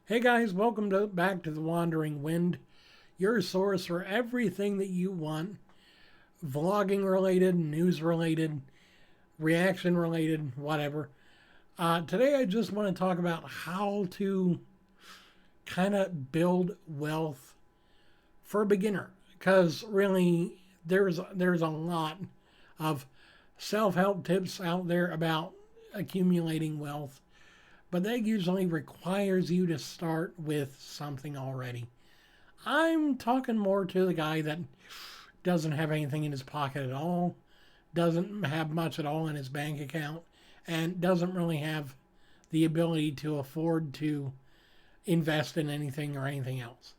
Hey guys, welcome back to the Wandering Wind, your source for everything that you want vlogging related, news related, reaction related, whatever. Today I just want to talk about how to kind of build wealth for a beginner because really there's a lot of self-help tips out there about accumulating wealth, but that usually requires you to start with something already. I'm talking more to the guy that doesn't have anything in his pocket at all, doesn't have much at all in his bank account, and doesn't really have the ability to afford to invest in anything or anything else.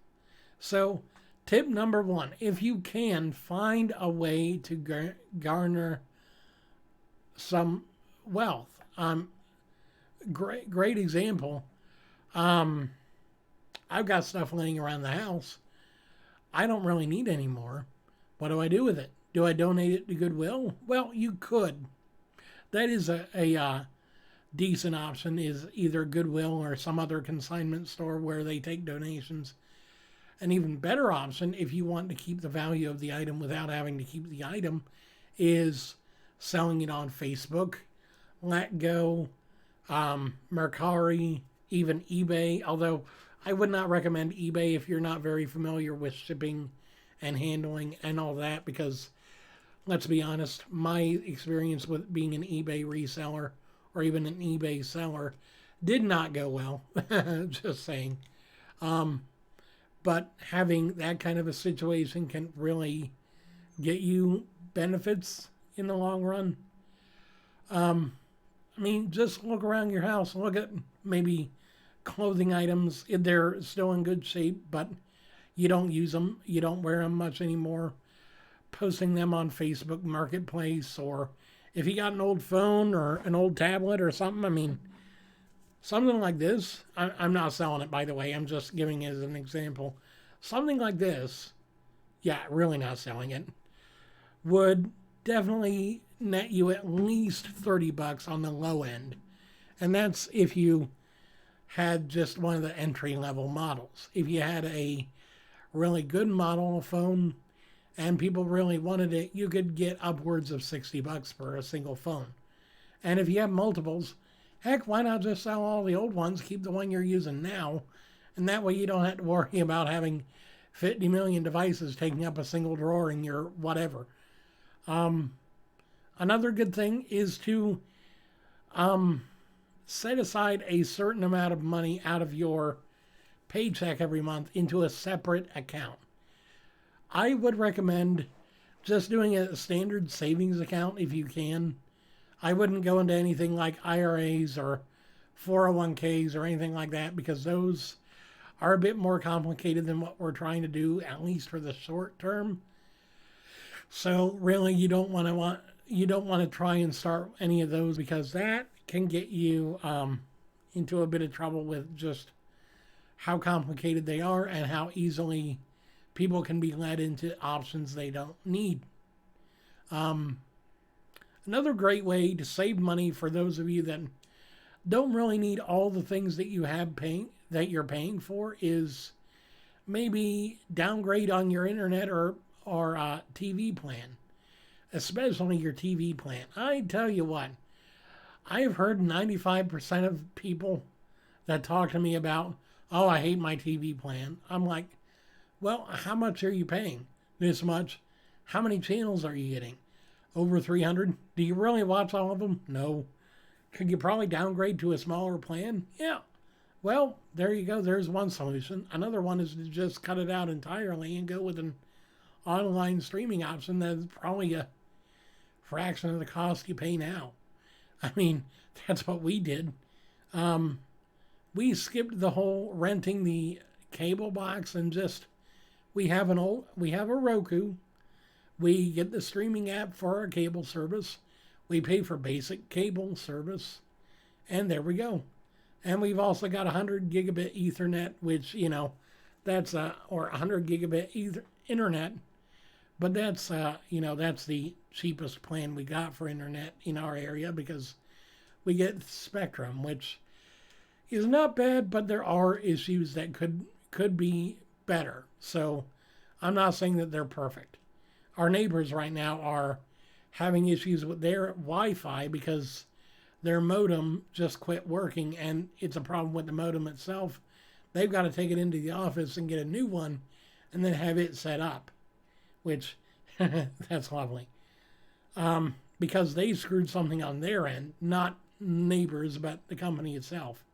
So, tip number one, if you can, find a way to garner some wealth. Great example. Um, I've got stuff laying around the house. I don't really need any more. What do I do with it? Do I donate it to Goodwill? Well, you could. That is a decent option, is either Goodwill or some other consignment store where they take donations. An even better option, if you want to keep the value of the item without having to keep the item, is selling it on Facebook, LetGo, Mercari, even eBay. Although I would not recommend eBay if you're not very familiar with shipping and handling and all that, because let's be honest, my experience with being an eBay reseller or even an eBay seller did not go well. Just saying. Um, but having that kind of a situation can really get you benefits in the long run. Um, I mean, just look around your house. Look at maybe clothing items. They're still in good shape, but you don't use them. You don't wear them much anymore. Posting them on Facebook Marketplace, or if you got an old phone or an old tablet or something, I mean, something like this. I'm not selling it, by the way. I'm just giving it as an example. Something like this, yeah, really not selling it, would definitely net you at least 30 bucks on the low end. And that's if you had just one of the entry level models. If you had a really good model of phone and people really wanted it, you could get upwards of 60 bucks for a single phone. And if you have multiples, heck, why not just sell all the old ones, keep the one you're using now, and that way you don't have to worry about having 50 million devices taking up a single drawer in your whatever. Um, Another good thing is to um, set aside a certain amount of money out of your paycheck every month into a separate account. I would recommend just doing a standard savings account if you can. I wouldn't go into anything like IRAs or 401ks or anything like that, because those are a bit more complicated than what we're trying to do, at least for the short term. So really, you don't want to try and start any of those, because that can get you into a bit of trouble with just how complicated they are and how easily people can be led into options they don't need. Um, Another great way to save money for those of you that don't really need all the things that you're paying for is maybe downgrade on your internet or TV plan, especially your TV plan. I tell you what, I've heard 95% of people that talk to me about, oh, I hate my TV plan. I'm like, well, how much are you paying? This much. How many channels are you getting? Over 300? Do you really watch all of them? No. Could you probably downgrade to a smaller plan? Yeah. Well, there you go. There's one solution. Another one is to just cut it out entirely and go with an online streaming option that's probably a fraction of the cost you pay now. I mean, that's what we did. Um, we skipped the whole renting the cable box and just we have a Roku. We get the streaming app for our cable service. We pay for basic cable service, and there we go. And we've also got 100 gigabit Ethernet, which that's or 100 gigabit internet, but that's that's the cheapest plan we got for internet in our area, because we get Spectrum, which is not bad, but there are issues that could be better. So I'm not saying that they're perfect. Our neighbors right now are having issues with their Wi-Fi because their modem just quit working, and it's a problem with the modem itself. They've got to take it into the office and get a new one and then have it set up, which that's lovely. Because they screwed something on their end, not neighbors, but the company itself.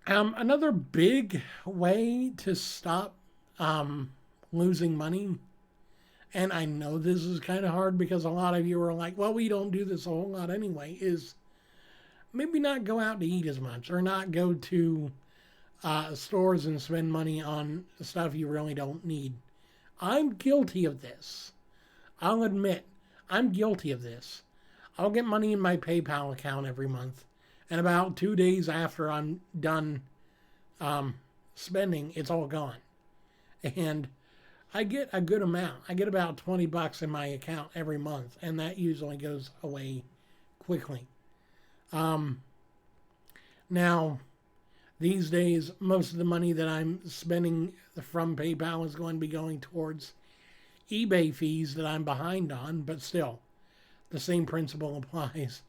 Another big way to stop losing money, and I know this is kind of hard because a lot of you are like, well, we don't do this a whole lot anyway, is maybe not go out to eat as much or not go to stores and spend money on stuff you really don't need. I'm guilty of this. I'll admit, I'm guilty of this. I'll get money in my PayPal account every month, and about 2 days after I'm done spending, it's all gone. And I get a good amount. I get about $20 in my account every month, and that usually goes away quickly. Now, these days, most of the money that I'm spending from PayPal is going to be going towards eBay fees that I'm behind on, but still, the same principle applies.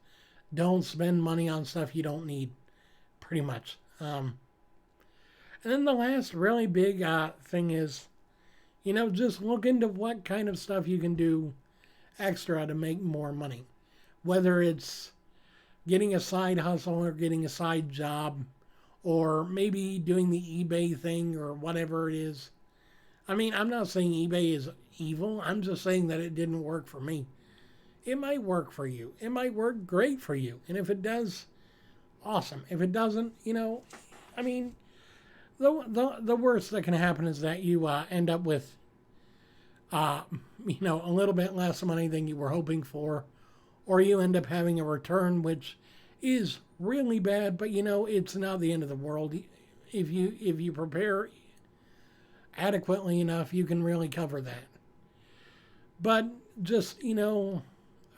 Don't spend money on stuff you don't need, pretty much. And then the last really big thing is, just look into what kind of stuff you can do extra to make more money. Whether it's getting a side hustle or getting a side job, or maybe doing the eBay thing or whatever it is. I mean, I'm not saying eBay is evil. I'm just saying that it didn't work for me. It might work for you. It might work great for you. And if it does, awesome. If it doesn't, I mean, the worst that can happen is that you end up with, a little bit less money than you were hoping for, or you end up having a return which is really bad. But it's not the end of the world. If you prepare adequately enough, you can really cover that. But just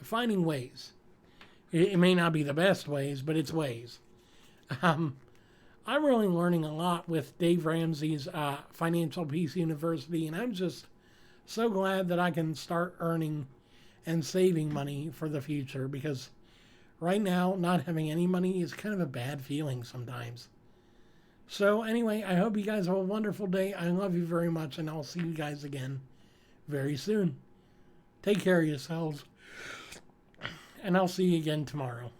finding ways. It may not be the best ways, but it's ways. I'm really learning a lot with Dave Ramsey's Financial Peace University, and I'm just so glad that I can start earning and saving money for the future, because right now, not having any money is kind of a bad feeling sometimes. So anyway, I hope you guys have a wonderful day. I love you very much, and I'll see you guys again very soon. Take care of yourselves, and I'll see you again tomorrow.